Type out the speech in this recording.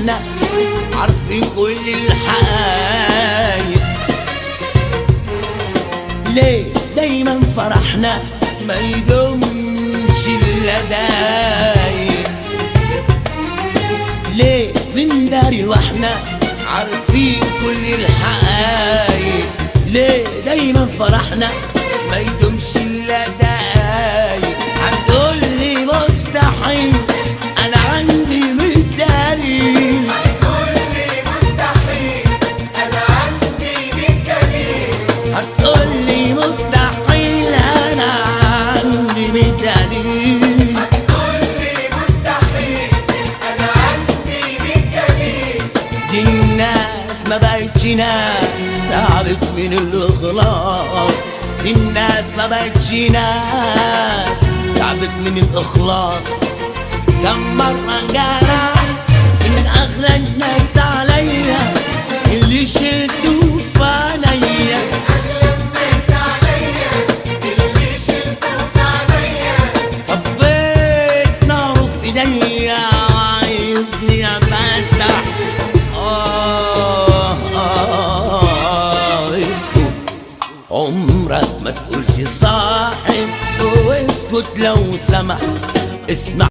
واحنا عارفين كل الحقايق. ليه دايما فرحنا ما يدومش الا دايق؟ ليه بنداري واحنا عارفين كل الحقايق؟ ليه دايما فرحنا ما يدومش الا دايق؟ هتقولي مستحيل انا عندي مداري، هتقولي مستحيل انا عندي بالدليل، هتقولي مستحيل انا عندي بالدليل، هتقولي مستحيل انا عندي بالدليل. دي الناس ما بقتش ناس، تعبت من الاخلاص. دي الناس ما بقتش ناس، تعبت من الاخلاص. كم مرة انجرح من اغلى الناس عليا، اللي شلته في عينيا، اغلى الناس عليا اللي شلته في عينيا. طفيت ناره في ايديا عايزني افتح. اسكت عمرك ما تقولش صاحب، واسكت لو سمحت اسمع